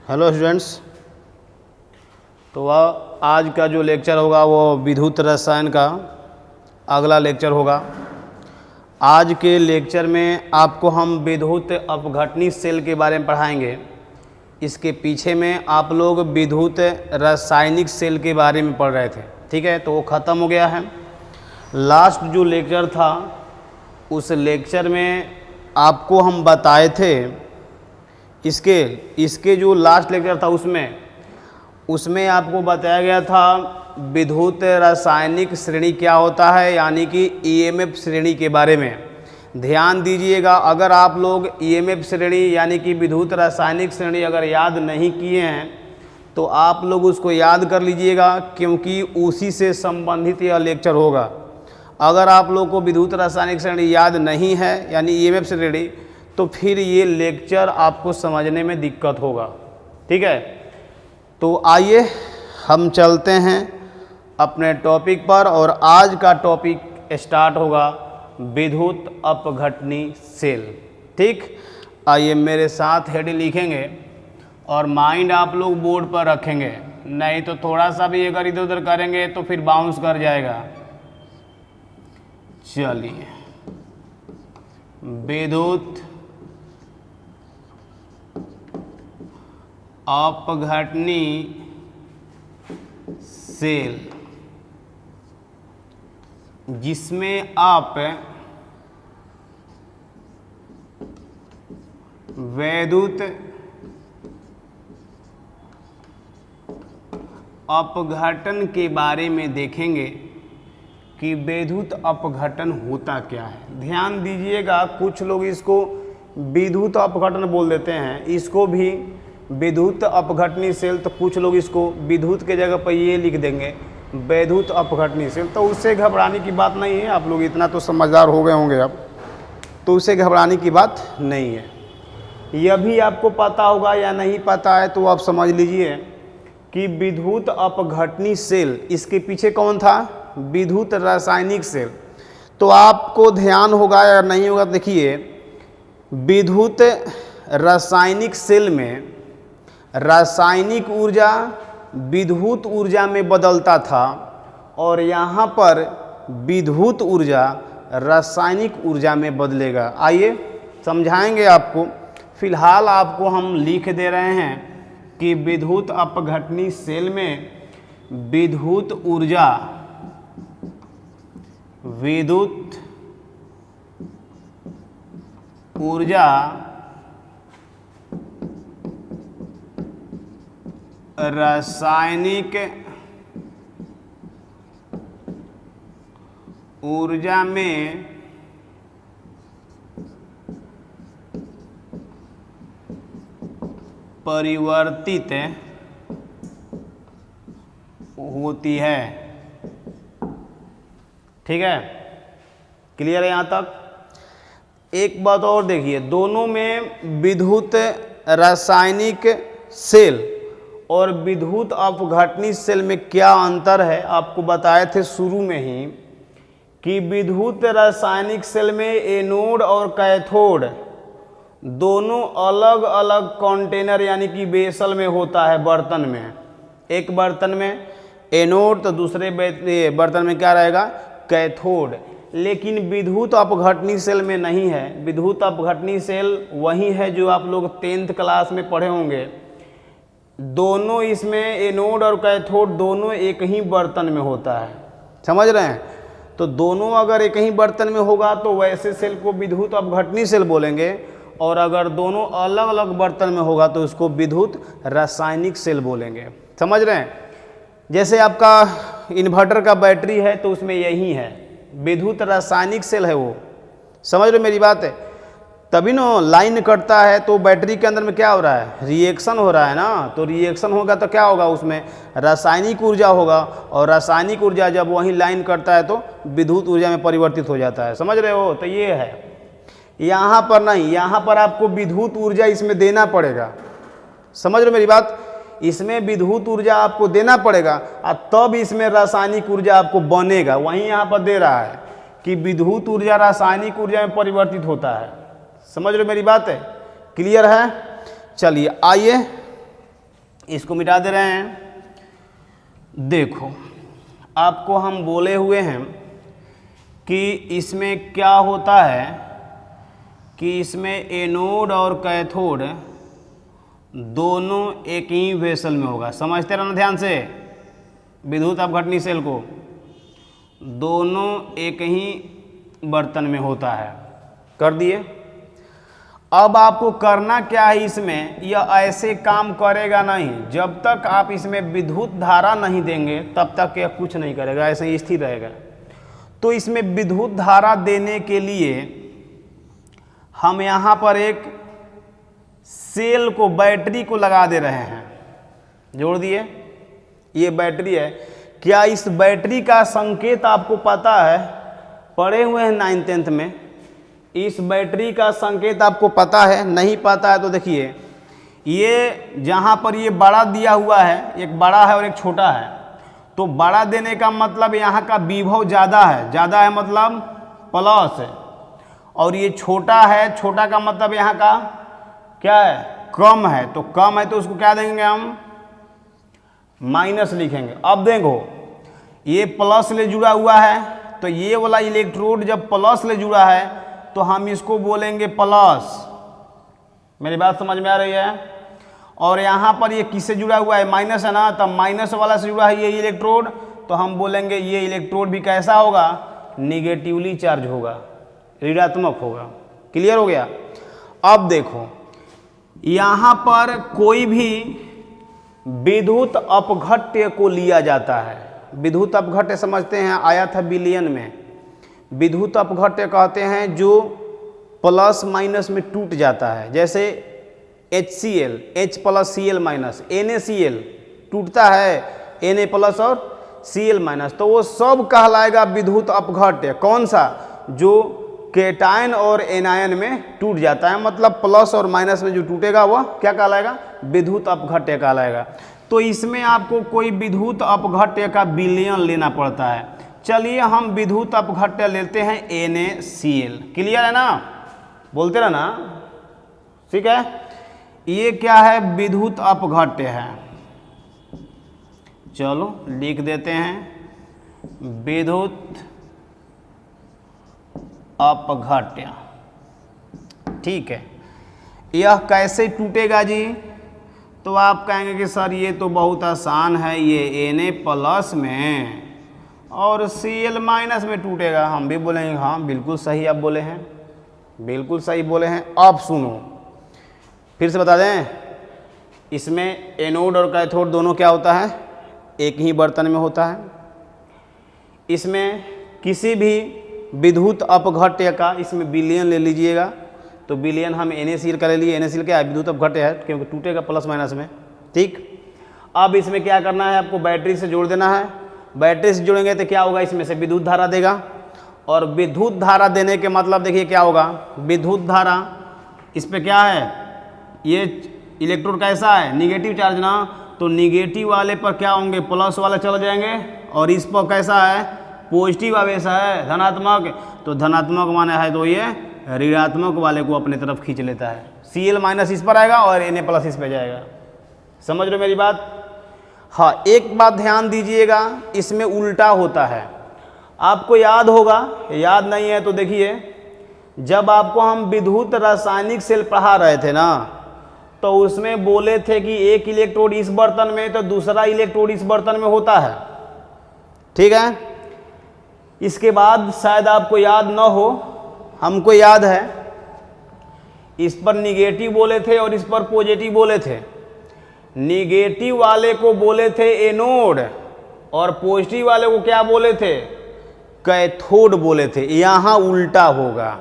Hello students. तो वह आज का जो लेक्चर होगा वो विद्युत रसायन का अगला लेक्चर होगा। आज के लेक्चर में आपको हम विद्युत अपघटनी सेल के बारे में पढ़ाएंगे। इसके पीछे में आप लोग विद्युत रासायनिक सेल के बारे में पढ़ रहे थे, ठीक है। तो वो ख़त्म हो गया है। लास्ट जो लेक्चर था उस लेक्चर में आपको हम बताए थे इसके जो लास्ट लेक्चर था उसमें आपको बताया गया था विद्युत रासायनिक श्रेणी क्या होता है, यानी कि ईएमएफ श्रेणी के बारे में। ध्यान दीजिएगा, अगर आप लोग ईएमएफ श्रेणी यानी कि विद्युत रासायनिक श्रेणी अगर याद नहीं किए हैं तो आप लोग उसको याद कर लीजिएगा, क्योंकि उसी से संबंधित यह लेक्चर होगा। अगर आप लोग को विद्युत रासायनिक श्रेणी याद नहीं है यानी ईएमएफ श्रेणी, तो फिर ये लेक्चर आपको समझने में दिक्कत होगा, ठीक है। तो आइए हम चलते हैं अपने टॉपिक पर, और आज का टॉपिक स्टार्ट होगा विद्युत अपघटनी सेल, ठीक। आइए मेरे साथ हेडिंग लिखेंगे और माइंड आप लोग बोर्ड पर रखेंगे, नहीं तो थोड़ा सा भी अगर इधर उधर करेंगे तो फिर बाउंस कर जाएगा। चलिए, विद्युत अपघटनी सेल, जिसमें आप विद्युत अपघटन के बारे में देखेंगे कि विद्युत अपघटन होता क्या है। ध्यान दीजिएगा, कुछ लोग इसको विद्युत अपघटन बोल देते हैं, इसको भी विद्युत अपघटनी सेल, तो कुछ लोग इसको विद्युत के जगह पर ये लिख देंगे विद्युत अपघटनी सेल। तो उससे घबराने की बात नहीं है, आप लोग इतना तो समझदार हो गए होंगे अब, तो उससे घबराने की बात नहीं है। यह भी आपको पता होगा या नहीं पता है तो आप समझ लीजिए कि विद्युत अपघटनी सेल, इसके पीछे कौन था? विद्युत रासायनिक सेल। तो आपको ध्यान होगा या नहीं होगा, देखिए विद्युत रासायनिक सेल में रासायनिक ऊर्जा विद्युत ऊर्जा में बदलता था, और यहाँ पर विद्युत ऊर्जा रासायनिक ऊर्जा में बदलेगा। आइए समझाएंगे आपको। फिलहाल आपको हम लिख दे रहे हैं कि विद्युत अपघटनी सेल में विद्युत ऊर्जा रासायनिक ऊर्जा में परिवर्तित होती है, ठीक है। क्लियर है यहाँ तक? एक बात और देखिए, दोनों में विद्युत रासायनिक सेल और विद्युत अपघटनी सेल में क्या अंतर है आपको बताए थे शुरू में ही, कि विद्युत रासायनिक सेल में एनोड और कैथोड दोनों अलग अलग कंटेनर यानी कि बेसल में होता है, बर्तन में। एक बर्तन में एनोड तो दूसरे बर्तन में क्या रहेगा? कैथोड। लेकिन विद्युत अपघटनी सेल में नहीं है। विद्युत अपघटनी सेल वही है जो आप लोग 10th क्लास में पढ़े होंगे। दोनों इसमें एनोड और कैथोड दोनों एक ही बर्तन में होता है, समझ रहे हैं। तो दोनों अगर एक ही बर्तन में होगा तो वैसे सेल को विद्युत अपघटनी सेल बोलेंगे, और अगर दोनों अलग अलग बर्तन में होगा तो उसको विद्युत रासायनिक सेल बोलेंगे, समझ रहे हैं। जैसे आपका इन्वर्टर का बैटरी है तो उसमें यही है, विद्युत रासायनिक सेल है वो, समझ रहे मेरी बात है। तभी ना लाइन कटता है तो बैटरी के अंदर में क्या हो रहा है? रिएक्शन हो रहा है ना। तो रिएक्शन होगा तो क्या होगा? उसमें रासायनिक ऊर्जा होगा, और रासायनिक ऊर्जा जब वहीं लाइन कटता है तो विद्युत ऊर्जा में परिवर्तित हो जाता है, समझ रहे हो। तो ये है, यहाँ पर नहीं, यहाँ पर आपको विद्युत ऊर्जा इसमें देना पड़ेगा, समझ रहे मेरी बात। इसमें विद्युत ऊर्जा आपको देना पड़ेगा और तब इसमें रासायनिक ऊर्जा आपको बनेगा। वहीं यहाँ पर दे रहा है कि विद्युत ऊर्जा रासायनिक ऊर्जा में परिवर्तित होता है, समझ रहे मेरी बात है? क्लियर है? चलिए आइए इसको मिटा दे रहे हैं। देखो आपको हम बोले हुए हैं कि इसमें क्या होता है कि इसमें एनोड और कैथोड दोनों एक ही वेसल में होगा। समझते रहना ध्यान से, विद्युत अपघटनी सेल को दोनों एक ही बर्तन में होता है। कर दिए। अब आपको करना क्या है, इसमें यह ऐसे काम करेगा नहीं। जब तक आप इसमें विद्युत धारा नहीं देंगे तब तक यह कुछ नहीं करेगा, ऐसे ही स्थिर रहेगा। तो इसमें विद्युत धारा देने के लिए हम यहाँ पर एक सेल को, बैटरी को लगा दे रहे हैं। जोड़ दिए। ये बैटरी है। क्या इस बैटरी का संकेत आपको पता है? पढ़े हुए हैं 9th 10th में। इस बैटरी का संकेत आपको पता है? नहीं पता है तो देखिए, ये जहाँ पर ये बड़ा दिया हुआ है, एक बड़ा है और एक छोटा है। तो बड़ा देने का मतलब यहाँ का विभव ज़्यादा है, ज़्यादा है मतलब प्लस है। और ये छोटा है, छोटा का मतलब यहाँ का क्या है? कम है। तो कम है तो उसको क्या देंगे हम? माइनस लिखेंगे। अब देखो ये प्लस ले जुड़ा हुआ है, तो ये वाला इलेक्ट्रोड जब प्लस ले जुड़ा है तो हम इसको बोलेंगे प्लस। मेरी बात समझ में आ रही है? और यहाँ पर ये किससे जुड़ा हुआ है? माइनस है ना, तब माइनस वाला से जुड़ा है ये इलेक्ट्रोड, तो हम बोलेंगे ये इलेक्ट्रोड भी कैसा होगा? निगेटिवली चार्ज होगा, ऋणात्मक होगा। क्लियर हो गया? अब देखो यहाँ पर कोई भी विद्युत अपघट्य को लिया जाता है। विद्युत अपघट्य समझते हैं, आया था विलयन में। विद्युत अपघट्य कहते हैं जो प्लस माइनस में टूट जाता है। जैसे HCl, H plus Cl minus, NaCl टूटता है, Na प्लस और Cl माइनस, तो वो सब कहलाएगा विद्युत अपघट्य। कौन सा? जो केटायन और एनायन में टूट जाता है, मतलब प्लस और माइनस में जो टूटेगा वह क्या कहलाएगा? विद्युत अपघट्य कहलाएगा। तो इसमें आपको कोई विद्युत अपघट्य का विलयन लेना पड़ता है। चलिए हम विद्युत अपघट्य लेते हैं NaCl। क्लियर है ना? बोलते रहना, ठीक है। ये क्या है? विद्युत अपघट्य है। चलो लिख देते हैं विद्युत अपघट्य। ठीक है। यह कैसे टूटेगा जी? तो आप कहेंगे कि सर ये तो बहुत आसान है, ये Na प्लस में और Cl माइनस में टूटेगा। हम भी बोलेंगे हाँ बिल्कुल सही आप बोले हैं, बिल्कुल सही बोले हैं। अब सुनो, फिर से बता दें, इसमें एनोड और कैथोड दोनों क्या होता है? एक ही बर्तन में होता है। इसमें किसी भी विद्युत अपघट्य का इसमें विलयन ले लीजिएगा, तो विलयन हम NaCl का ले लिए। NaCl क्या है? विद्युत अपघट्य है, क्योंकि टूटेगा प्लस माइनस में। ठीक। अब इसमें क्या करना है आपको? बैटरी से जोड़ देना है। बैटरी से जोड़ेंगे तो क्या होगा? इसमें से विद्युत धारा देगा, और विद्युत धारा देने के मतलब देखिए क्या होगा? विद्युत धारा इस पर क्या है? ये इलेक्ट्रोड कैसा है? निगेटिव चार्ज ना, तो निगेटिव वाले पर क्या होंगे? प्लस वाले चले जाएंगे, और इस पर कैसा है? पॉजिटिव आवेश है, धनात्मक। तो धनात्मक माने है तो ये ऋणात्मक वाले को अपने तरफ खींच लेता है। Cl माइनस इस पर आएगा और Na प्लस इस पर जाएगा। समझ रहे मेरी बात? हाँ, एक बात ध्यान दीजिएगा, इसमें उल्टा होता है। आपको याद होगा, याद नहीं है तो देखिए, जब आपको हम विद्युत रासायनिक सेल पढ़ा रहे थे ना, तो उसमें बोले थे कि एक इलेक्ट्रोड इस बर्तन में तो दूसरा इलेक्ट्रोड इस बर्तन में होता है। ठीक है। इसके बाद शायद आपको याद न हो, हमको याद है, इस पर निगेटिव बोले थे और इस पर पॉजिटिव बोले थे। निगेटिव वाले को बोले थे एनोड और पॉजिटिव वाले को क्या बोले थे? कैथोड बोले थे। यहाँ उल्टा होगा,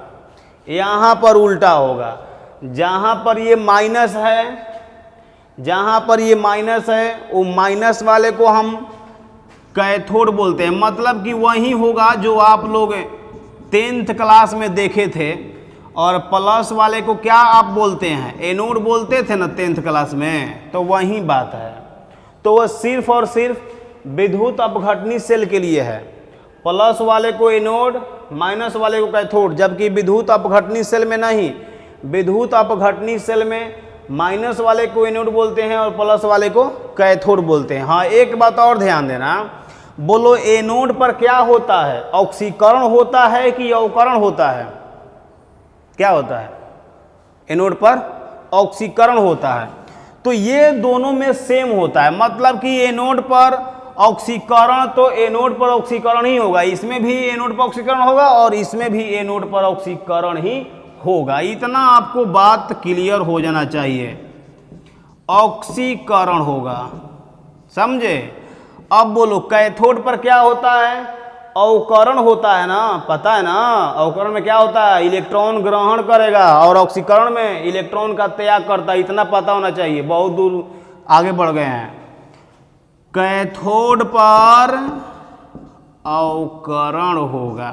यहाँ पर उल्टा होगा। जहाँ पर ये माइनस है, जहाँ पर ये माइनस है, वो माइनस वाले को हम कैथोड बोलते हैं। मतलब कि वही होगा जो आप लोग 10th क्लास में देखे थे। और प्लस वाले को क्या आप बोलते हैं? एनोड बोलते थे ना 10th क्लास में, तो वही बात है। तो वह सिर्फ और सिर्फ विद्युत अपघटनी सेल के लिए है। प्लस वाले को एनोड, माइनस वाले को कैथोड, जबकि विद्युत अपघटनी सेल में नहीं। विद्युत अपघटनी सेल में माइनस वाले को एनोड बोलते हैं और प्लस वाले को कैथोड बोलते हैं। हाँ, एक बात और ध्यान देना, बोलो एनोड पर क्या होता है, ऑक्सीकरण होता है कि अवकरण होता है? क्या होता है? एनोड पर ऑक्सीकरण होता है। तो ये दोनों में सेम होता है, मतलब कि एनोड पर ऑक्सीकरण तो एनोड पर ऑक्सीकरण ही होगा, इसमें भी एनोड पर ऑक्सीकरण होगा और इसमें भी एनोड पर ऑक्सीकरण ही होगा। इतना आपको बात क्लियर हो जाना चाहिए, ऑक्सीकरण होगा, समझे? अब बोलो कैथोड पर क्या होता है? अवकरण होता है ना, पता है ना? अवकरण में क्या होता है? इलेक्ट्रॉन ग्रहण करेगा और ऑक्सीकरण में इलेक्ट्रॉन का त्याग करता है। इतना पता होना चाहिए, बहुत दूर आगे बढ़ गए हैं। कैथोड पर अवकरण होगा,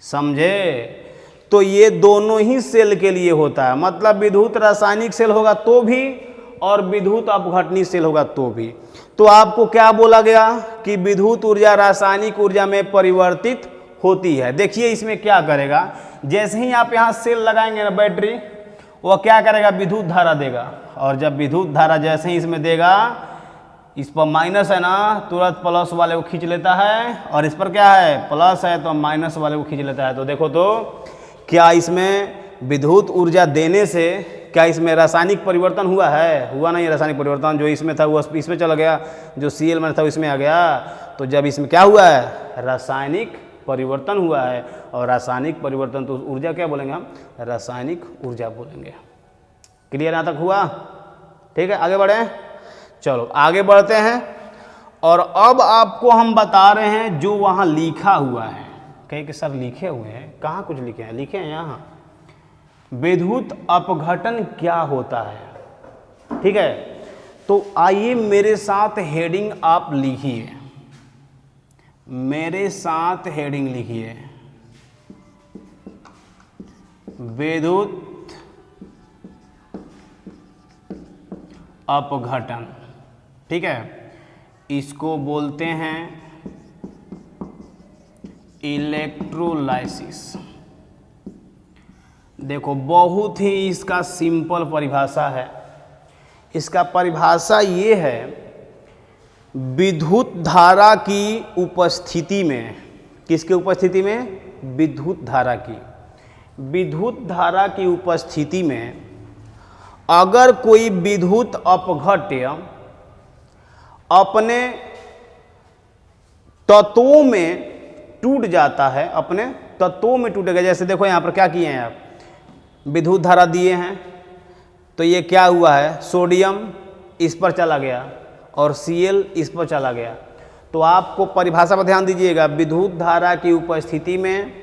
समझे? तो ये दोनों ही सेल के लिए होता है, मतलब विद्युत रासायनिक सेल होगा तो भी और विद्युत अपघटनी सेल होगा तो भी। तो आपको क्या बोला गया कि विद्युत ऊर्जा रासायनिक ऊर्जा में परिवर्तित होती है। देखिए इसमें क्या करेगा, जैसे ही आप यहाँ सेल लगाएंगे ना बैटरी, वह क्या करेगा? विद्युत धारा देगा, और जब विद्युत धारा जैसे ही इसमें देगा, इस पर माइनस है ना, तुरंत प्लस वाले को खींच लेता है, और इस पर क्या है? प्लस है तो माइनस वाले को खींच लेता है। तो देखो तो क्या इसमें विद्युत ऊर्जा देने से क्या इसमें रासायनिक परिवर्तन हुआ है? हुआ नहीं रासायनिक परिवर्तन, जो इसमें था वो इसमें चला गया, जो Cl में था वो इसमें आ गया। तो जब इसमें क्या हुआ है? रासायनिक परिवर्तन हुआ है, और रासायनिक परिवर्तन तो ऊर्जा क्या बोलेंगे हम? रासायनिक ऊर्जा बोलेंगे। क्लियर यहाँ तक हुआ? ठीक है, आगे बढ़े। चलो आगे बढ़ते हैं, और अब आपको हम बता रहे हैं जो वहाँ लिखा हुआ है। कहीं के सर लिखे हुए हैं, कहाँ कुछ लिखे हैं? लिखे हैं यहाँ, विद्युत अपघटन क्या होता है। ठीक है, तो आइए मेरे साथ हेडिंग आप लिखिए, मेरे साथ हेडिंग लिखिए, विद्युत अपघटन। ठीक है, इसको बोलते हैं इलेक्ट्रोलाइसिस। देखो बहुत ही इसका सिंपल परिभाषा है। इसका परिभाषा ये है, विद्युत धारा की उपस्थिति में, किसके उपस्थिति में? विद्युत धारा की। विद्युत धारा की उपस्थिति में अगर कोई विद्युत अपघट्य अपने तत्वों में टूट जाता है, अपने तत्वों में टूटेगा। जैसे देखो यहाँ पर क्या किए हैं आप, विद्युत धारा दिए हैं, तो ये क्या हुआ है? सोडियम इस पर चला गया और Cl इस पर चला गया। तो आपको परिभाषा पर ध्यान दीजिएगा, विद्युत धारा की उपस्थिति में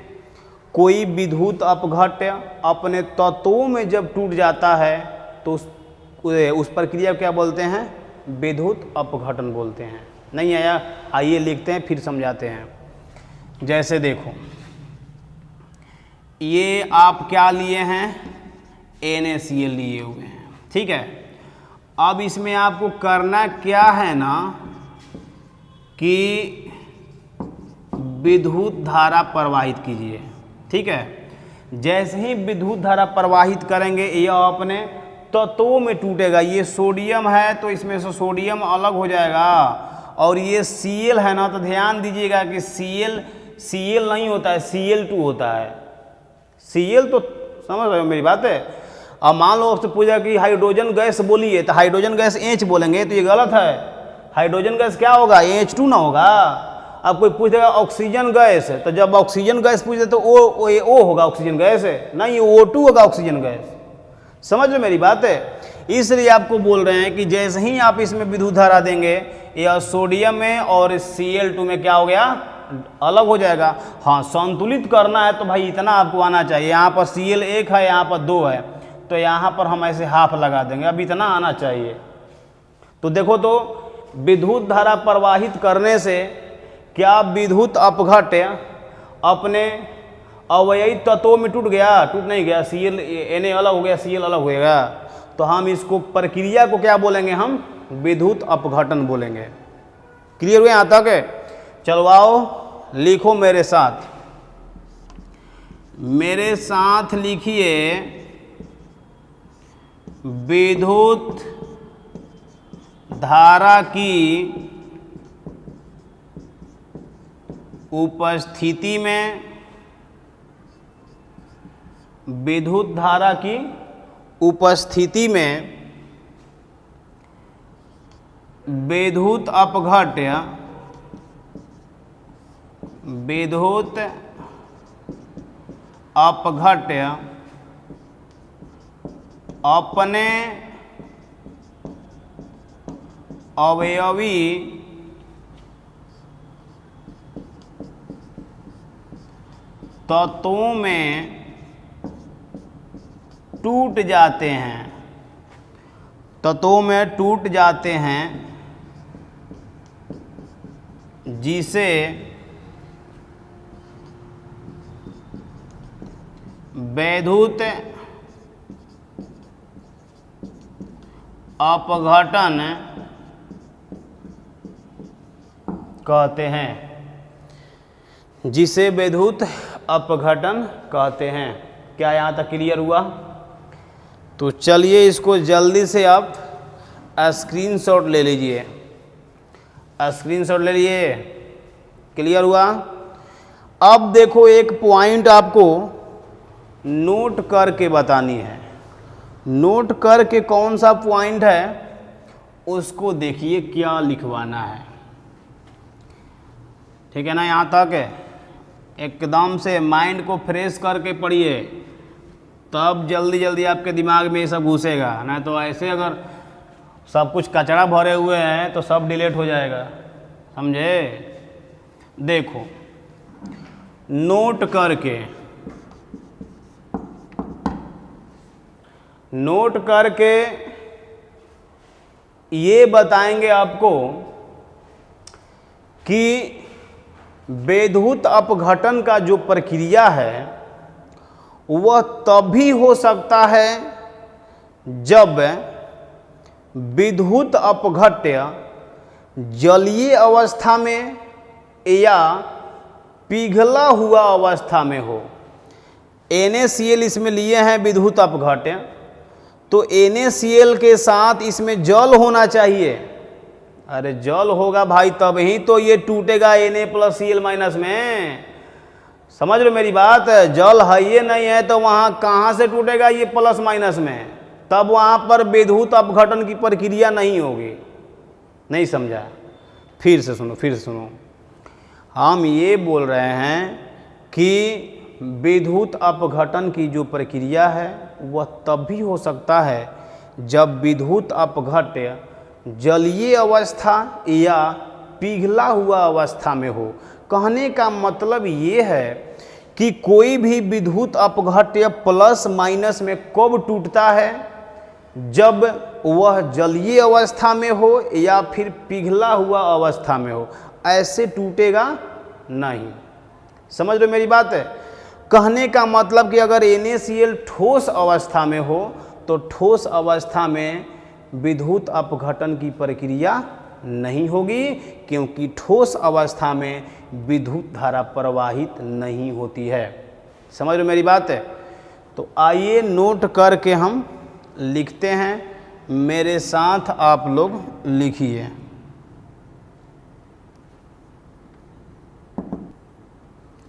कोई विद्युत अपघट्य अपने तत्वों में जब टूट जाता है तो उस प्रक्रिया क्या बोलते हैं? विद्युत अपघटन बोलते हैं। नहीं आया? आइए लिखते हैं फिर समझाते हैं। जैसे देखो ये आप क्या लिए हैं? NaCl लिए हुए हैं। ठीक है, अब इसमें आपको करना क्या है ना कि विद्युत धारा प्रवाहित कीजिए। ठीक है, जैसे ही विद्युत धारा प्रवाहित करेंगे यह अपने तत्वों में टूटेगा। ये सोडियम है तो इसमें से सोडियम अलग हो जाएगा, और ये Cl है ना, तो ध्यान दीजिएगा कि Cl नहीं होता है, Cl2 होता है। Cl तो समझ रहे हो मेरी बात है? अब मान लो आपसे पूछा कि हाइड्रोजन गैस बोलिए, तो हाइड्रोजन गैस H बोलेंगे, तो ये गलत है। हाइड्रोजन गैस क्या होगा? H2 ना होगा। अब कोई पूछेगा ऑक्सीजन गैस, तो जब ऑक्सीजन गैस पूछे तो O होगा ऑक्सीजन गैस, नहीं O2 होगा ऑक्सीजन गैस। समझ लो मेरी बात है? इसलिए आपको बोल रहे हैं कि जैसे ही आप इसमें विद्युत धारा देंगे, यह सोडियम में और Cl2 में क्या हो गया? अलग हो जाएगा। हाँ, संतुलित करना है तो भाई इतना आपको आना चाहिए। यहाँ पर Cl 1 है, यहाँ पर 2 है, तो यहाँ पर हम ऐसे हाफ लगा देंगे, अब इतना आना चाहिए। तो देखो तो विद्युत धारा प्रवाहित करने से क्या विद्युत अपघट्य अपने अवयवी तत्वों में टूट गया? टूट नहीं गया। Cl Na अलग हो गया, Cl अलग हो गया। तो हम इसको प्रक्रिया को क्या बोलेंगे? हम विद्युत अपघटन बोलेंगे। क्लियर हुए यहाँ तक? चलो आओ लिखो मेरे साथ, मेरे साथ लिखिए विद्युत धारा की उपस्थिति में, विद्युत धारा की उपस्थिति में विद्युत अपघट्य, विद्युत अपघट्य अपने अवयवी तत्वों में टूट जाते हैं, तत्वों में टूट जाते हैं, जिसे विद्युत अपघटन कहते हैं, जिसे विद्युत अपघटन कहते हैं। क्या यहाँ तक क्लियर हुआ? तो चलिए इसको जल्दी से आप स्क्रीनशॉट ले लीजिए। स्क्रीनशॉट ले लिए? क्लियर हुआ? अब देखो एक पॉइंट आपको नोट करके बतानी है। नोट करके कौन सा पॉइंट है उसको देखिए क्या लिखवाना है। ठीक है ना? यहाँ तक एकदम से माइंड को फ्रेश करके पढ़िए, तब जल्दी जल्दी आपके दिमाग में ये सब घुसेगा। ना तो ऐसे अगर सब कुछ कचरा भरे हुए हैं तो सब डिलीट हो जाएगा, समझे? देखो, नोट करके, नोट करके ये बताएंगे आपको कि विद्युत अपघटन का जो प्रक्रिया है वह तभी हो सकता है जब विद्युत अपघट्य जलीय अवस्था में या पिघला हुआ अवस्था में हो। NaCl इसमें लिए हैं विद्युत अपघट्य, तो NaCl के साथ इसमें जल होना चाहिए। अरे जल होगा भाई तब ही तो ये टूटेगा Na+Cl- में। समझ रहे मेरी बात? जल है ये नहीं है तो वहाँ कहाँ से टूटेगा ये प्लस माइनस में? तब वहाँ पर विद्युत अपघटन की प्रक्रिया नहीं होगी। नहीं समझा? फिर से सुनो, फिर से सुनो। हम ये बोल रहे हैं कि विद्युत अपघटन की जो प्रक्रिया है वह तब भी हो सकता है जब विद्युत अपघट्य जलीय अवस्था या पिघला हुआ अवस्था में हो। कहने का मतलब ये है कि कोई भी विद्युत अपघट्य प्लस माइनस में कब टूटता है? जब वह जलीय अवस्था में हो या फिर पिघला हुआ अवस्था में हो। ऐसे टूटेगा नहीं। समझ रहे मेरी बात है? कहने का मतलब कि अगर NaCl ठोस अवस्था में हो तो ठोस अवस्था में विद्युत अपघटन की प्रक्रिया नहीं होगी, क्योंकि ठोस अवस्था में विद्युत धारा प्रवाहित नहीं होती है। समझ रहे मेरी बात है? तो आइए नोट करके हम लिखते हैं, मेरे साथ आप लोग लिखिए।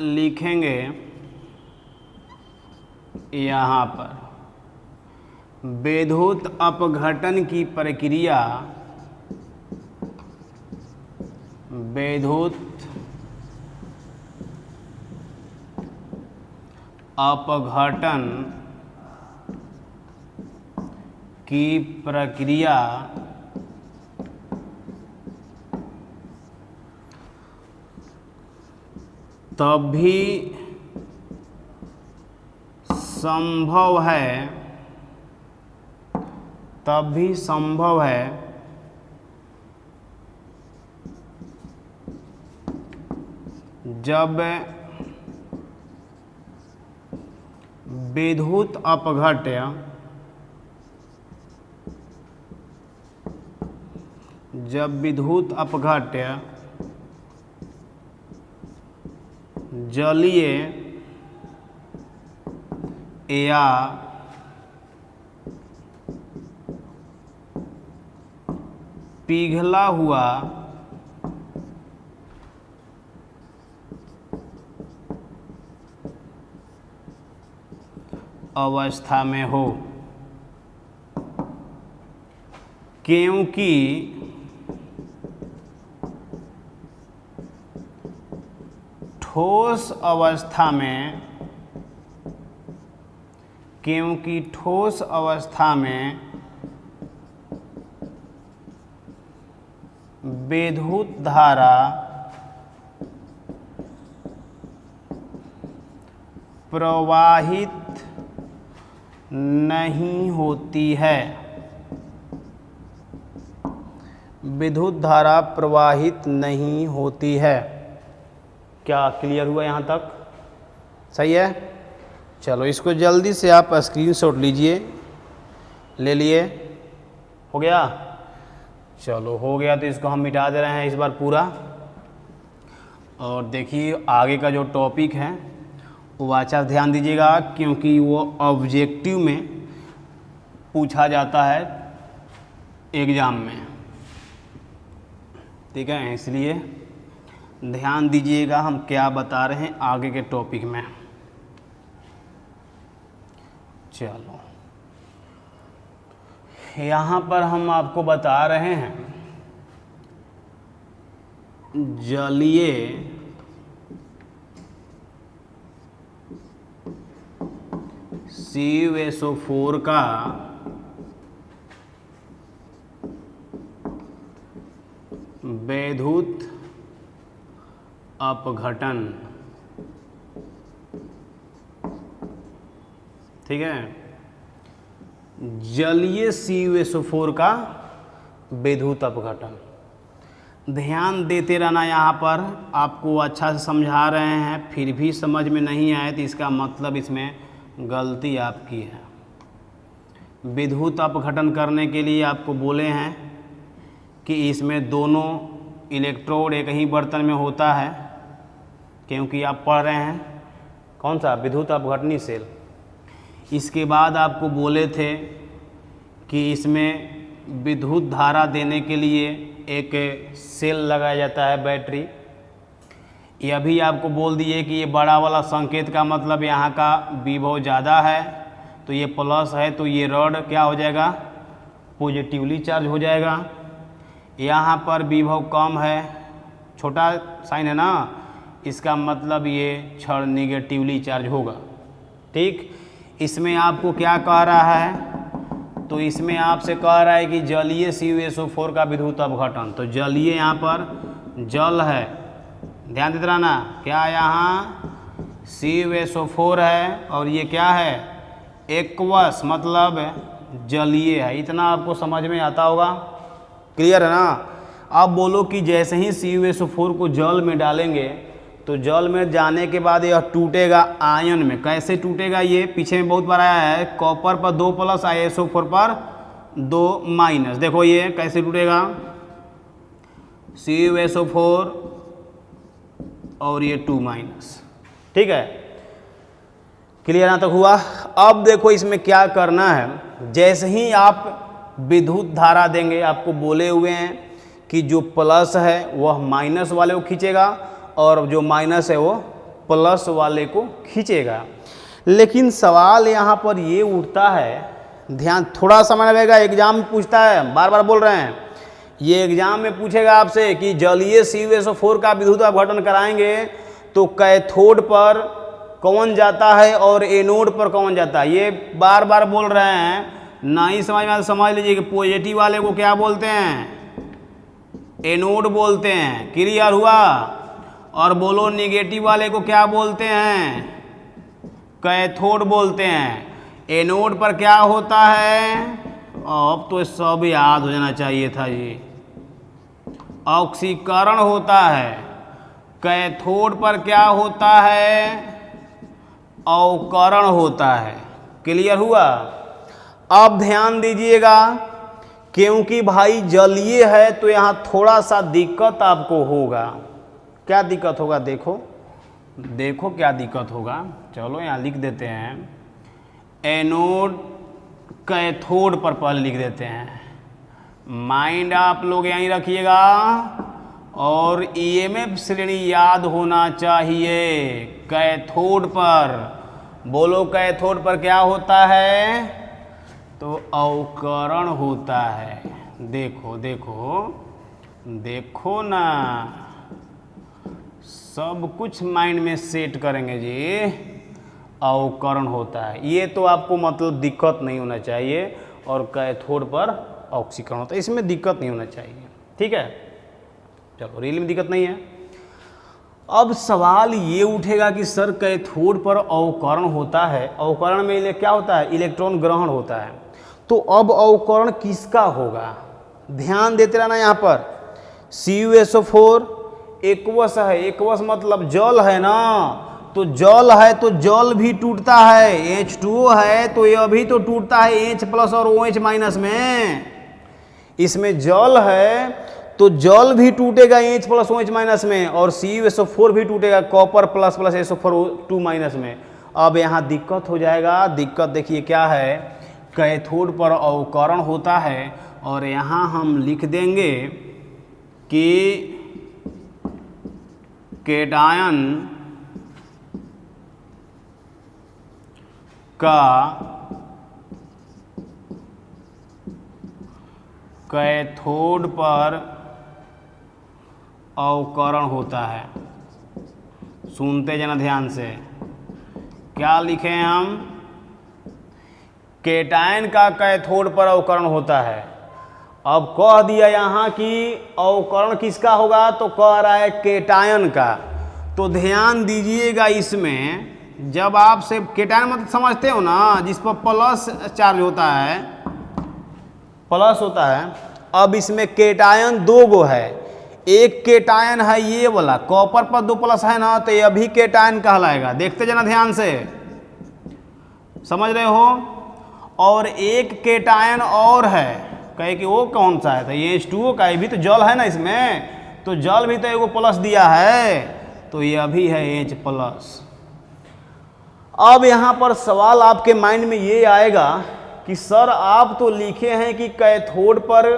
लिखेंगे यहाँ पर विद्युत अपघटन की प्रक्रिया, विद्युत अपघटन की प्रक्रिया तभी संभव है, तभी संभव है जब विद्युत अपघट्य जलीय या पिघला हुआ अवस्था में हो, क्योंकि ठोस अवस्था में विद्युत धारा प्रवाहित नहीं होती है। विद्युत धारा प्रवाहित नहीं होती है। क्या क्लियर हुआ यहाँ तक? सही है। चलो इसको जल्दी से आप स्क्रीनशॉट लीजिए। ले लिए? हो गया? चलो हो गया तो इसको हम मिटा दे रहे हैं इस बार पूरा। और देखिए आगे का जो टॉपिक है वो अच्छा ध्यान दीजिएगा, क्योंकि वो ऑब्जेक्टिव में पूछा जाता है एग्ज़ाम में। ठीक है, इसलिए ध्यान दीजिएगा हम क्या बता रहे हैं आगे के टॉपिक में। चलो यहाँ पर हम आपको बता रहे हैं जलीय CuSO4 का विद्युत अपघटन। ठीक है, जलीय CuSO4 का विद्युत अपघटन। ध्यान देते रहना, यहाँ पर आपको अच्छा से समझा रहे हैं, फिर भी समझ में नहीं आए तो इसका मतलब इसमें गलती आपकी है। विद्युत अपघटन करने के लिए आपको बोले हैं कि इसमें दोनों इलेक्ट्रोड एक ही बर्तन में होता है, क्योंकि आप पढ़ रहे हैं कौन सा? विद्युत अपघटनी सेल। इसके बाद आपको बोले थे कि इसमें विद्युत धारा देने के लिए एक सेल लगाया जाता है, बैटरी। यह भी आपको बोल दिए कि ये बड़ा वाला संकेत का मतलब यहाँ का विभव ज़्यादा है, तो ये प्लस है, तो ये रॉड क्या हो जाएगा? पॉजिटिवली चार्ज हो जाएगा। यहाँ पर विभव कम है, छोटा साइन है ना, इसका मतलब ये छड़ निगेटिवली चार्ज होगा। ठीक, इसमें आपको क्या कह रहा है? तो इसमें आपसे कह रहा है कि जलीय CuSO4 का विद्युत अपघटन। तो जलीय यहाँ पर जल है, ध्यान देते रहना। क्या यहाँ CuSO4 है और ये क्या है? एक्वस, मतलब जलीय है। इतना आपको समझ में आता होगा, क्लियर है ना? आप बोलो कि जैसे ही CuSO4 को जल में डालेंगे तो जल में जाने के बाद यह टूटेगा आयन में। कैसे टूटेगा? ये पीछे में बहुत बार आया है, कॉपर पर 2 प्लस, ISO4 पर 2 माइनस। देखो ये कैसे टूटेगा, CuSO4 और ये 2 माइनस। ठीक है, क्लियर यहाँ तक हुआ? अब देखो इसमें क्या करना है। जैसे ही आप विद्युत धारा देंगे, आपको बोले हुए हैं कि जो प्लस है वह माइनस वाले को खींचेगा और जो माइनस है वो प्लस वाले को खींचेगा। लेकिन सवाल यहाँ पर ये उठता है, ध्यान थोड़ा समय लगेगा, एग्जाम में पूछता है, बार बार बोल रहे हैं, ये एग्जाम में पूछेगा आपसे कि जलीय CuSO4 का विद्युत अपघटन कराएंगे तो कैथोड पर कौन जाता है और एनोड पर कौन जाता है। ये बार बार बोल रहे हैं, नहीं समझ में समझ लीजिए कि पॉजिटिव वाले को क्या बोलते हैं? एनोड बोलते हैं। क्लियर हुआ? और बोलो निगेटिव वाले को क्या बोलते हैं? कैथोड बोलते हैं। एनोड पर क्या होता है? अब तो सब याद हो जाना चाहिए था ये, ऑक्सीकरण होता है। कैथोड पर क्या होता है? अवकरण होता है। क्लियर हुआ? अब ध्यान दीजिएगा, क्योंकि भाई जलीय है तो यहाँ थोड़ा सा दिक्कत आपको होगा। क्या दिक्कत होगा? देखो देखो क्या दिक्कत होगा। चलो यहाँ लिख देते हैं, एनोड कैथोड पर पहले लिख देते हैं। माइंड आप लोग यहीं रखिएगा, और ईएमएफ श्रेणी याद होना चाहिए। कैथोड पर, बोलो कैथोड पर क्या होता है? तो अवकरण होता है। देखो देखो देखो ना, सब कुछ माइंड में सेट करेंगे जी। अवकरण होता है, ये तो आपको मतलब दिक्कत नहीं होना चाहिए। और कैथोड पर ऑक्सीकरण होता है, इसमें दिक्कत नहीं होना चाहिए। ठीक है, चलो रियल में दिक्कत नहीं है। अब सवाल ये उठेगा कि सर कैथोड पर अवकरण होता है, अवकरण में क्या होता है? इलेक्ट्रॉन ग्रहण होता है। तो अब अवकरण किसका होगा? ध्यान देते रहना यहाँ पर। CuSO4 एक्वस है, एक्वस मतलब जल है ना, तो जल है तो जल भी टूटता है। H2O है तो ये अभी तो टूटता है H+ और OH- में। इसमें जल है तो जल भी टूटेगा H+ OH- में, और CuSO4 भी टूटेगा कॉपर प्लस SO4 में। अब यहाँ दिक्कत हो जाएगा। दिक्कत देखिए क्या है, कैथोड पर अवकरण होता है, और यहाँ हम लिख देंगे कि केटायन का कैथोड पर अवकरण होता है। सुनते जाना ध्यान से, क्या लिखे हम? केटायन का कैथोड पर अवकरण होता है। अब कह दिया यहाँ कि अवकरण किसका होगा, तो कह रहा है केटायन का। तो ध्यान दीजिएगा, इसमें जब आपसे केटायन मतलब समझते हो ना, जिस पर प्लस चार्ज होता है, प्लस होता है। अब इसमें केटायन दो गो है। एक केटायन है ये वाला, कॉपर पर 2 प्लस है ना, तो ये भी केटायन कहलाएगा। देखते जाना ध्यान से, समझ रहे हो? और एक केटायन और है, कहे कि वो कौन सा है? तो ये H2O का, ये भी तो जल है ना इसमें, तो जल भी तो एगो प्लस दिया है, तो ये अभी है H+। अब यहाँ पर सवाल आपके माइंड में ये आएगा कि सर आप तो लिखे हैं कि कैथोड पर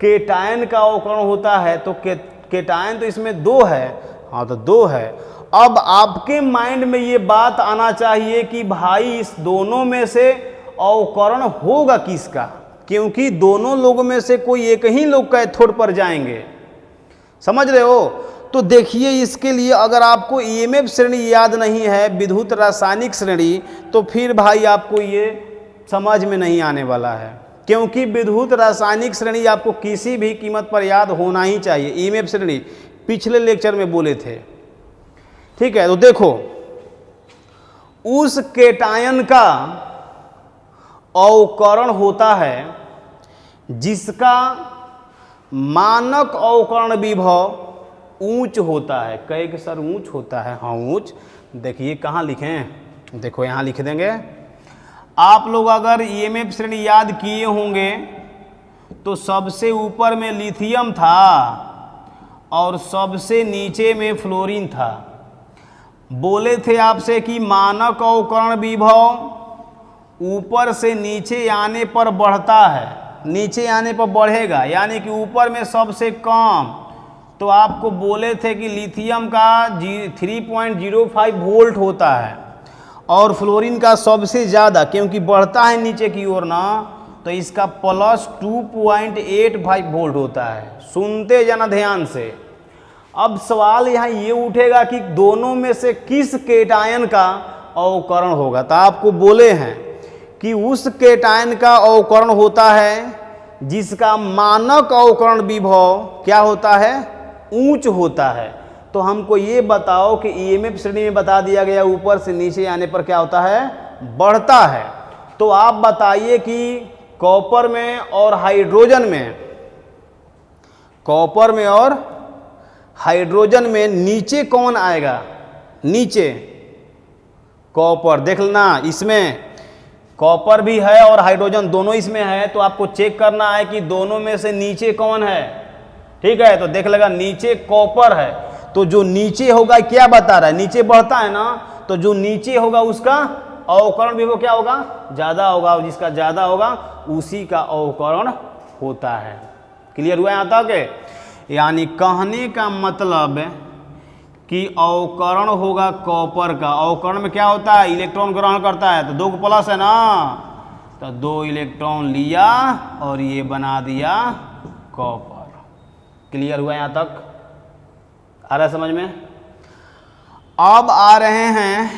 केटायन का अवकरण होता है, तो केटायन तो इसमें 2 है। हाँ, तो 2 है। अब आपके माइंड में ये बात आना चाहिए कि भाई इस दोनों में से अवकरण होगा किसका, क्योंकि दोनों लोगों में से कोई एक ही लोग कैथोड पर जाएंगे। समझ रहे हो? तो देखिए, इसके लिए अगर आपको ईएमएफ श्रेणी याद नहीं है, विद्युत रासायनिक श्रेणी, तो फिर भाई आपको ये समझ में नहीं आने वाला है, क्योंकि विद्युत रासायनिक श्रेणी आपको किसी भी कीमत पर याद होना ही चाहिए। ईएमएफ श्रेणी पिछले लेक्चर में बोले थे। ठीक है, तो देखो, उस केटायन का अवकरण होता है जिसका मानक अवकरण विभव ऊंच होता है। कहे कि सर ऊंच होता है? हाँ, ऊंच। देखिए कहाँ लिखें, देखो यहाँ लिख देंगे। आप लोग अगर ईएमएफ श्रेणी याद किए होंगे तो सबसे ऊपर में लिथियम था और सबसे नीचे में फ्लोरीन था। बोले थे आपसे कि मानक अवकरण विभव ऊपर से नीचे आने पर बढ़ता है, नीचे आने पर बढ़ेगा, यानी कि ऊपर में सबसे कम। तो आपको बोले थे कि लिथियम का 3.05 वोल्ट होता है और फ्लोरीन का सबसे ज़्यादा, क्योंकि बढ़ता है नीचे की ओर ना, तो इसका प्लस 2.85 वोल्ट होता है। सुनते जाना ध्यान से। अब सवाल यहाँ ये उठेगा कि दोनों में से किस केटायन का अवकरण होगा। तो आपको बोले हैं कि उस केटायन का अवकरण होता है जिसका मानक अवकरण विभव क्या होता है? ऊंच होता है। तो हमको ये बताओ कि ईएमएफ श्रेणी में बता दिया गया ऊपर से नीचे आने पर क्या होता है? बढ़ता है। तो आप बताइए कि कॉपर में और हाइड्रोजन में, कॉपर में और हाइड्रोजन में नीचे कौन आएगा? नीचे कॉपर। देख लेना, इसमें कॉपर भी है और हाइड्रोजन दोनों इसमें है, तो आपको चेक करना है कि दोनों में से नीचे कौन है। ठीक है, तो देख लेगा नीचे कॉपर है, तो जो नीचे होगा क्या बता रहा है? नीचे बढ़ता है ना, तो जो नीचे होगा उसका अवकरण विभव क्या होगा? ज़्यादा होगा, और जिसका ज़्यादा होगा उसी का अवकरण होता है। क्लियर हुआ यहाँ तक? यानी कहने का मतलब कि अवकरण होगा कॉपर का। अवकरण में क्या होता है? इलेक्ट्रॉन ग्रहण करता है, तो 2 को प्लस है ना, तो 2 इलेक्ट्रॉन लिया और ये बना दिया कॉपर। क्लियर हुआ यहाँ तक? आ रहा है समझ में? अब आ रहे हैं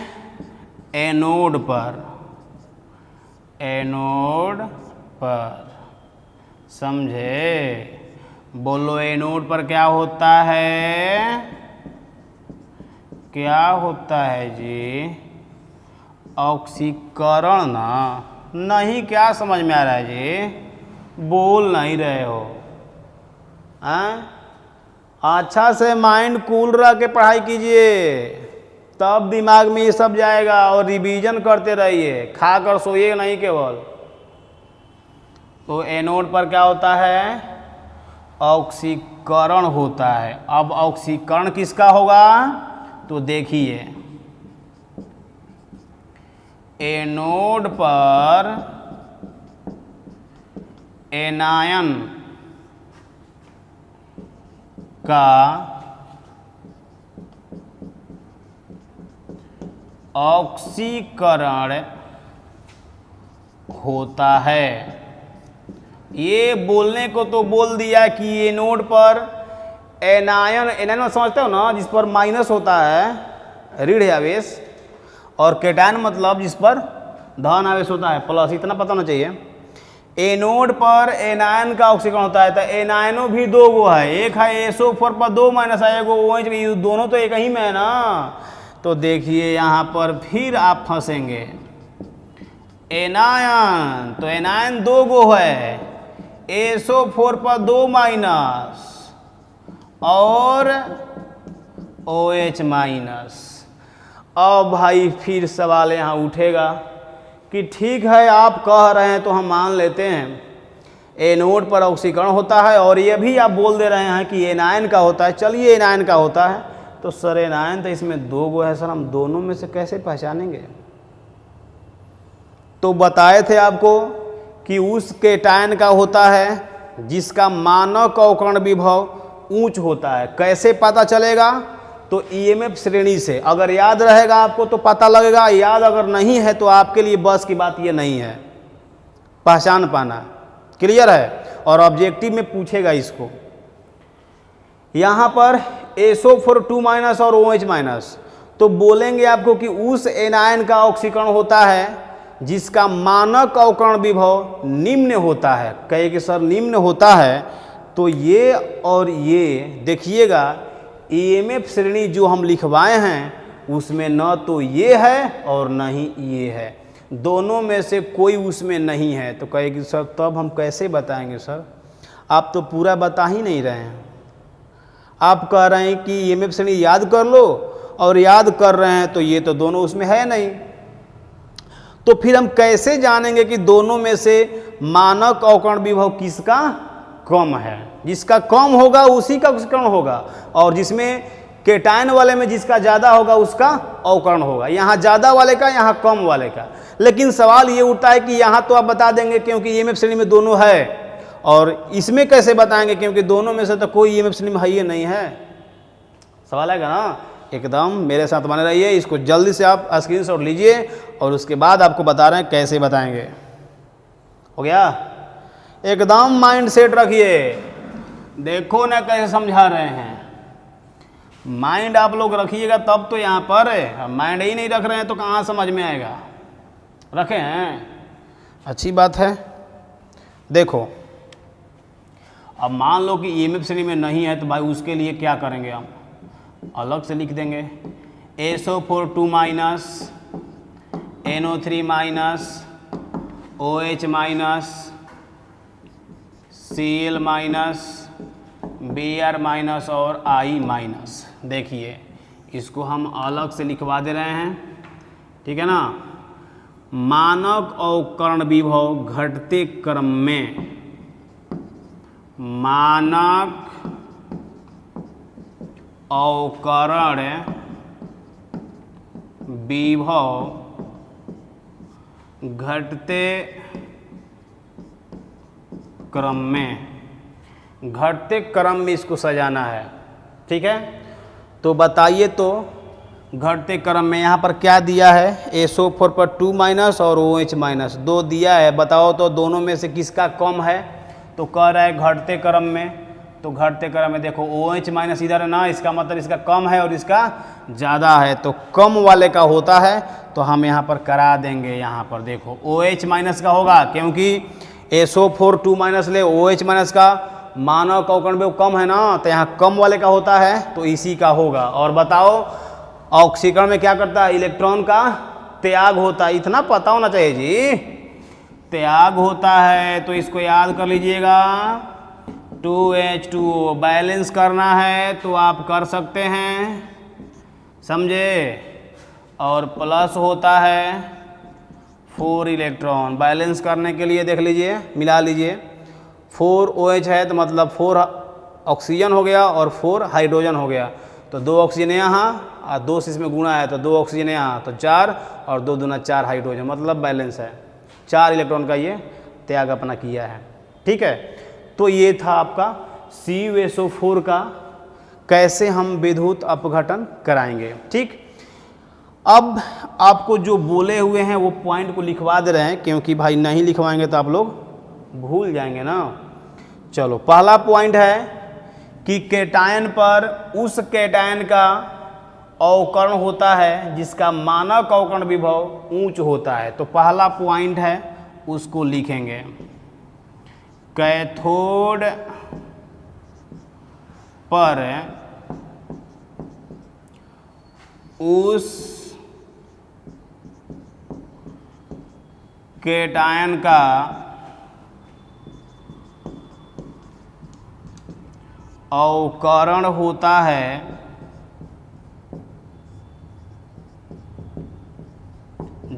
एनोड पर। एनोड पर समझे? बोलो एनोड पर क्या होता है? क्या होता है जी? ऑक्सीकरण ना? नहीं, क्या समझ में आ रहा है जी? बोल नहीं रहे हो? अच्छा से माइंड कूल रह के पढ़ाई कीजिए, तब दिमाग में ये सब जाएगा। और रिवीजन करते रहिए, खा कर सोइए नहीं केवल। तो एनोड पर क्या होता है? ऑक्सीकरण होता है। अब ऑक्सीकरण किसका होगा? तो देखिए, एनोड पर एनायन का ऑक्सीकरण होता है। ये बोलने को तो बोल दिया कि एनोड पर एनायन, एनायन समझते हो ना, जिस पर माइनस होता है ऋण आवेश, और केटायन मतलब जिस पर धन आवेश होता है प्लस, इतना पता होना चाहिए। एनोड पर एनायन का ऑक्सीकरण होता है, तो एनायनो भी 2 गो है। एक है SO4 पर 2 माइनस है, एगो OH, दोनों तो एक ही में है ना। तो देखिए यहाँ पर फिर आप फंसेंगे। एनायन, तो एनायन 2 गो है, SO4 पर 2 माइनस और OH माइनस। अब भाई फिर सवाल यहाँ उठेगा कि ठीक है, आप कह रहे हैं तो हम मान लेते हैं एनोड पर ऑक्सीकरण होता है, और ये भी आप बोल दे रहे हैं कि एनायन का होता है। चलिए एनायन का होता है, तो सर एनायन तो इसमें 2 गो है, सर हम दोनों में से कैसे पहचानेंगे? तो बताए थे आपको कि उस केटायन का होता है जिसका मानक अवकरण विभव ऊंच होता है। कैसे पता चलेगा? तो ईएमएफ श्रेणी से। अगर याद रहेगा आपको तो पता लगेगा, याद अगर नहीं है तो आपके लिए बस की बात ये नहीं है पहचान पाना। क्लियर है? और ऑब्जेक्टिव में पूछेगा इसको। यहाँ पर SO4 2 माइनस और OH माइनस, तो बोलेंगे आपको कि उस एनायन का ऑक्सीकरण होता है जिसका मानक अवकरण विभव निम्न होता है। कहे कि सर निम्न होता है, तो ये और ये देखिएगा, ईएमएफ श्रेणी जो हम लिखवाए हैं उसमें न तो ये है और न ही ये है, दोनों में से कोई उसमें नहीं है। तो कहेगी सर तब हम कैसे बताएंगे? सर आप तो पूरा बता ही नहीं रहे हैं। आप कह रहे हैं कि ईएमएफ श्रेणी याद कर लो, और याद कर रहे हैं तो ये तो दोनों उसमें है नहीं। तो फिर हम कैसे जानेंगे कि दोनों में से मानक अवकरण विभव किसका कम है? जिसका कम होगा उसी का ऑक्सीकरण होगा, और जिसमें केटायन वाले में जिसका ज़्यादा होगा उसका अवकरण होगा। यहाँ ज़्यादा वाले का, यहाँ कम वाले का। लेकिन सवाल ये उठता है कि यहाँ तो आप बता देंगे क्योंकि ईएमएफ श्रेणी में दोनों है, और इसमें कैसे बताएंगे क्योंकि दोनों में से तो कोई ईएमएफ श्रेणी में है ही नहीं है। सवाल आएगा ना? एकदम मेरे साथ बने रहिए, इसको जल्दी से आप स्क्रीनशॉट लीजिए और उसके बाद आपको बता रहे हैं कैसे बताएंगे। हो गया? एकदम माइंड सेट रखिए, देखो ना कैसे समझा रहे हैं। माइंड आप लोग रखिएगा तब तो यहाँ पर है, माइंड ही नहीं रख रहे हैं तो कहाँ समझ में आएगा? रखे हैं, अच्छी बात है। देखो अब मान लो कि ईएमएफ श्रेणी में नहीं है, तो भाई उसके लिए क्या करेंगे? हम अलग से लिख देंगे SO4 2 minus, NO3 minus, OH minus, Cl minus, Br minus और I माइनस। देखिए इसको हम अलग से लिखवा दे रहे हैं, ठीक है ना। मानक अवकरण विभव घटते क्रम में, मानक अवकरण विभव घटते क्रम में, घटते क्रम में इसको सजाना है। ठीक है, तो बताइए तो घटते क्रम में यहाँ पर क्या दिया है, SO4 पर 2 माइनस और OH माइनस 2 दिया है। बताओ तो दोनों में से किसका कम है, तो कह रहा है घटते क्रम में। तो घटते क्रम में देखो OH माइनस इधर है ना, इसका मतलब इसका कम है और इसका ज़्यादा है, तो कम वाले का होता है तो हम यहाँ पर करा देंगे। यहाँ पर देखो OH माइनस का होगा, क्योंकि SO4 2 माइनस ले, OH माइनस का मानव कौकर्ण में कम है ना, तो यहाँ कम वाले का होता है तो इसी का होगा। और बताओ ऑक्सीकरण में क्या करता है, इलेक्ट्रॉन का त्याग होता है, इतना पता होना चाहिए जी, त्याग होता है। तो इसको याद कर लीजिएगा, 2H2O बैलेंस करना है तो आप कर सकते हैं, समझे। और प्लस होता है 4 इलेक्ट्रॉन, बैलेंस करने के लिए देख लीजिए, मिला लीजिए। 4 OH है तो मतलब 4 ऑक्सीजन हो गया और 4 हाइड्रोजन हो गया, तो 2 ऑक्सीजन यहाँ और 2 से इसमें गुणा है तो 2 ऑक्सीजन यहाँ, तो 4 और 2 दूना 4 हाइड्रोजन, मतलब बैलेंस है। 4 इलेक्ट्रॉन का ये त्याग अपना किया है। ठीक है, तो ये था आपका CuSO4 का कैसे हम विद्युत अपघटन कराएंगे। ठीक, अब आपको जो बोले हुए हैं वो पॉइंट को लिखवा दे रहे हैं, क्योंकि भाई नहीं लिखवाएंगे तो आप लोग भूल जाएंगे ना। चलो, पहला पॉइंट है कि केटायन पर उस केटायन का अवकर्ण होता है जिसका मानक अवकर्ण विभव ऊंच होता है। तो पहला पॉइंट है उसको लिखेंगे, कैथोड पर उस केटायन का अवकरण होता है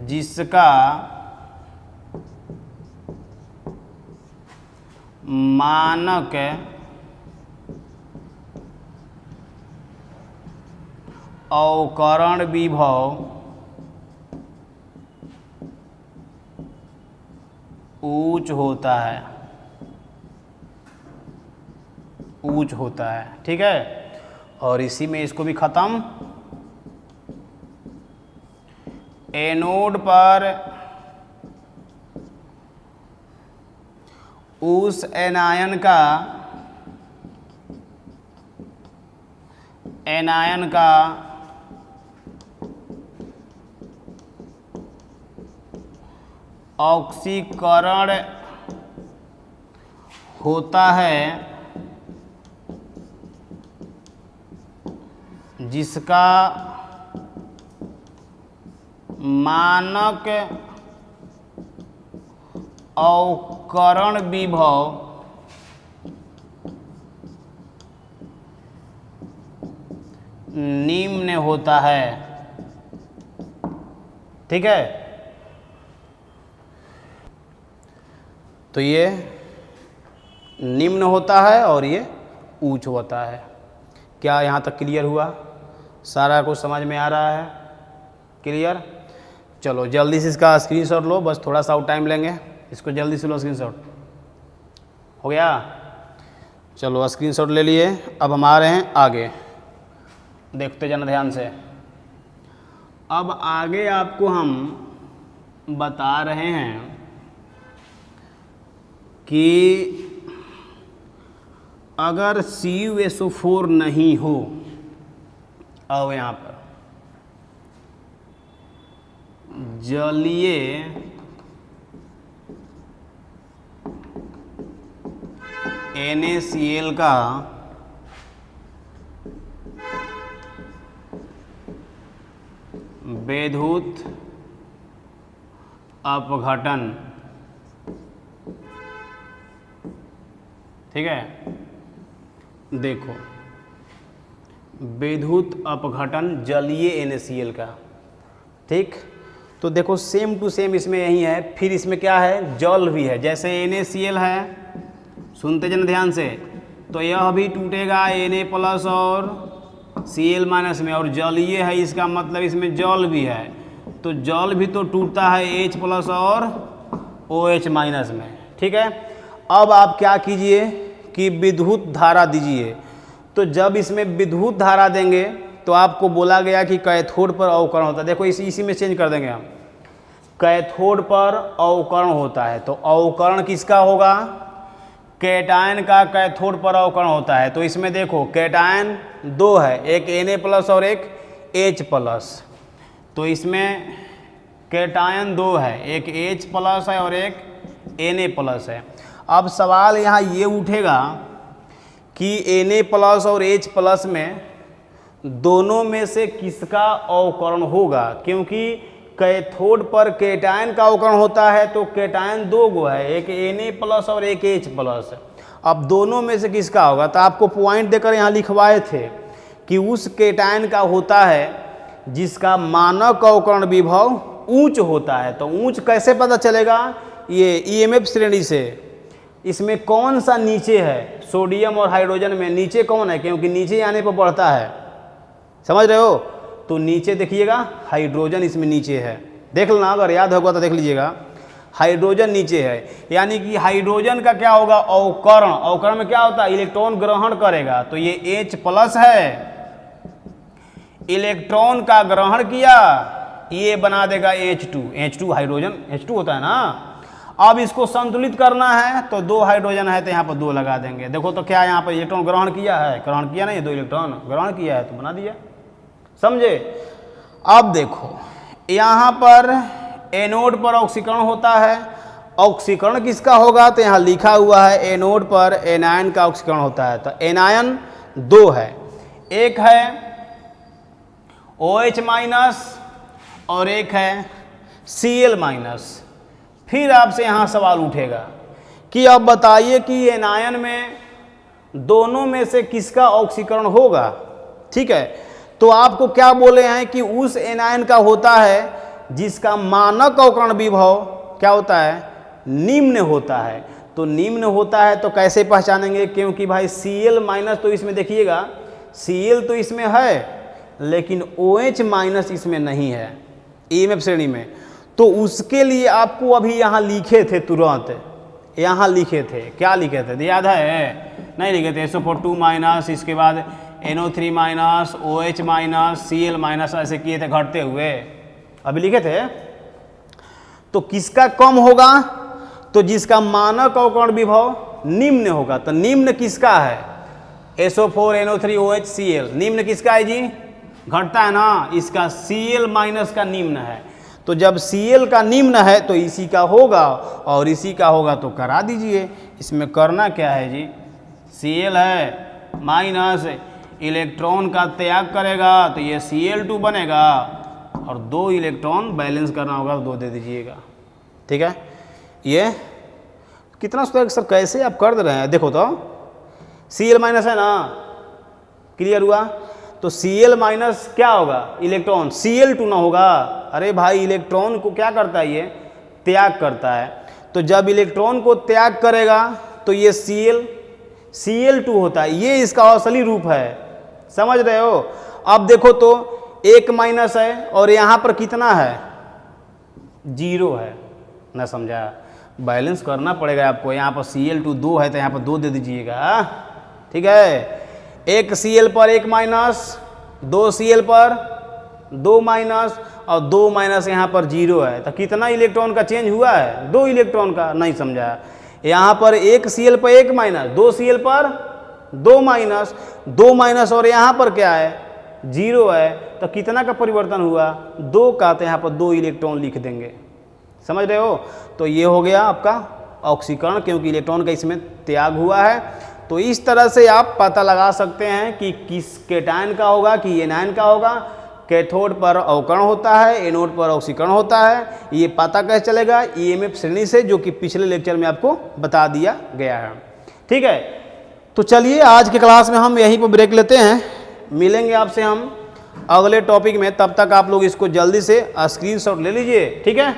जिसका मानक अवकरण विभव उच्च होता है, उच्च होता है। ठीक है, और इसी में इसको भी खत्म। एनोड पर उस एनायन का ऑक्सीकरण होता है जिसका मानक अवकरण विभव निम्न होता है। ठीक है, तो ये निम्न होता है और ये उच्च होता है। क्या यहाँ तक क्लियर हुआ? सारा कुछ समझ में आ रहा है? क्लियर? चलो जल्दी से इसका स्क्रीनशॉट लो, बस थोड़ा सा और टाइम लेंगे, इसको जल्दी से लो स्क्रीनशॉट। हो गया? चलो स्क्रीनशॉट ले लिए। अब हम आ रहे हैं आगे, देखते जाना ध्यान से। अब आगे आपको हम बता रहे हैं कि अगर CuSO4 नहीं हो, अब यहाँ पर जलीय NaCl का विद्युत अपघटन, ठीक है, देखो विद्युत अपघटन जलीय NaCl का, ठीक। तो देखो सेम टू सेम इसमें यही है, फिर इसमें क्या है, जल भी है। जैसे NaCl है, सुनते जाना ध्यान से, तो यह भी टूटेगा Na+ और Cl- में, और जलीय है इसका मतलब इसमें जल भी है, तो जल भी तो टूटता है H+ और OH- में, ठीक है। अब आप क्या कीजिए कि विद्युत धारा दीजिए। तो जब इसमें विद्युत धारा देंगे तो आपको बोला गया कि कैथोड पर अवकरण होता है। देखो इसी में चेंज कर देंगे हम, कैथोड पर अवकरण होता है। तो अवकरण किसका होगा? कैटायन का कैथोड पर अवकरण होता है। तो इसमें देखो कैटायन दो है, एक Na+ और एक H+। तो इसमें कैटायन दो है, एक H+ है और एक Na+ है। अब सवाल यहाँ ये उठेगा कि Na+ और H+ में दोनों में से किसका अवकरण होगा, क्योंकि कैथोड पर कैटायन का अवकरण होता है। तो कैटायन दो गो है, एक Na+ और एक H+। अब दोनों में से किसका होगा? तो आपको पॉइंट देकर यहाँ लिखवाए थे कि उस कैटायन का होता है जिसका मानक अवकरण विभव ऊंच होता है। तो ऊंच कैसे पता चलेगा? ये EMF श्रेणी से इसमें कौन सा नीचे है? सोडियम और हाइड्रोजन में नीचे कौन है? क्योंकि नीचे आने पर बढ़ता है, समझ रहे हो? तो नीचे देखिएगा हाइड्रोजन इसमें नीचे है, देख लेना, अगर याद होगा तो देख लीजिएगा, हाइड्रोजन नीचे है। यानी कि हाइड्रोजन का क्या होगा? अवकरण। अवकरण में क्या होता है? इलेक्ट्रॉन ग्रहण करेगा। तो ये H+ है, इलेक्ट्रॉन का ग्रहण किया, ये बना देगा H2 हाइड्रोजन, H2 होता है ना। अब इसको संतुलित करना है तो दो हाइड्रोजन है तो यहाँ पर दो लगा देंगे। देखो तो क्या यहाँ पर इलेक्ट्रॉन ग्रहण किया है? ग्रहण किया नहीं, दो इलेक्ट्रॉन ग्रहण किया है तो बना दिया, समझे? अब देखो यहाँ पर एनोड पर ऑक्सीकरण होता है। ऑक्सीकरण किसका होगा? तो यहाँ लिखा हुआ है एनोड पर एनायन का ऑक्सीकरण होता है। तो एनायन दो है, एक है OH- और एक है Cl-। फिर आपसे यहाँ सवाल उठेगा कि अब बताइए कि एनायन में दोनों में से किसका ऑक्सीकरण होगा, ठीक है? तो आपको क्या बोले हैं कि उस एनायन का होता है जिसका मानक अवकरण विभव क्या होता है? निम्न होता है। तो निम्न होता है तो कैसे पहचानेंगे? क्योंकि भाई Cl- तो इसमें देखिएगा, Cl तो इसमें है लेकिन OH- इसमें नहीं है EMF श्रेणी में। तो उसके लिए आपको अभी यहाँ लिखे थे, तुरंत यहाँ लिखे थे, क्या लिखे थे याद है? नहीं लिखे थे, SO4 इसके बाद NO3 OH Cl- ऐसे किए थे घटते हुए, अभी लिखे थे। तो किसका कम होगा? तो जिसका मानक अवकरण विभव निम्न होगा। तो निम्न किसका है? SO4 NO3 OH Cl। निम्न किसका है जी? घटता है ना, इसका Cl- का निम्न है। तो जब Cl का निम्न है तो इसी का होगा, और इसी का होगा तो करा दीजिए। इसमें करना क्या है जी? Cl है माइनस, इलेक्ट्रॉन का त्याग करेगा तो ये Cl2 बनेगा, और दो इलेक्ट्रॉन बैलेंस करना होगा तो दो दे दीजिएगा, ठीक है? ये कितना सर कैसे आप कर दे रहे हैं? देखो तो Cl- है ना, क्लियर हुआ? तो Cl- क्या होगा? इलेक्ट्रॉन, Cl2 ना होगा। अरे भाई इलेक्ट्रॉन को क्या करता है? ये त्याग करता है। तो जब इलेक्ट्रॉन को त्याग करेगा तो ये Cl2 होता है, ये इसका असली रूप है, समझ रहे हो? अब देखो तो एक माइनस है और यहाँ पर कितना है? 0 है ना, समझा? बैलेंस करना पड़ेगा आपको। यहाँ पर Cl2 2 है तो यहाँ पर 2 दे दीजिएगा, ठीक है? एक Cl पर 1-, दो Cl पर 2-, और 2- यहाँ पर 0 है। तो कितना इलेक्ट्रॉन का चेंज हुआ है? 2 इलेक्ट्रॉन का, नहीं समझा? यहाँ पर एक Cl पर 1-, दो Cl पर 2-, 2- और यहाँ पर क्या है? 0 है। तो कितना का परिवर्तन हुआ? 2 का। तो यहाँ पर 2 इलेक्ट्रॉन लिख देंगे, समझ रहे हो? तो ये हो गया आपका ऑक्सीकरण, क्योंकि इलेक्ट्रॉन का इसमें त्याग हुआ है। तो इस तरह से आप पता लगा सकते हैं कि किस कैटायन का होगा कि एनायन का होगा। कैथोड पर अवकरण होता है, एनोड पर ऑक्सीकरण होता है। ये पता कैसे चलेगा? EMF श्रेणी से, जो कि पिछले लेक्चर में आपको बता दिया गया है, ठीक है? तो चलिए आज के क्लास में हम यहीं पर ब्रेक लेते हैं, मिलेंगे आपसे हम अगले टॉपिक में। तब तक आप लोग इसको जल्दी से स्क्रीनशॉट ले लीजिए, ठीक है?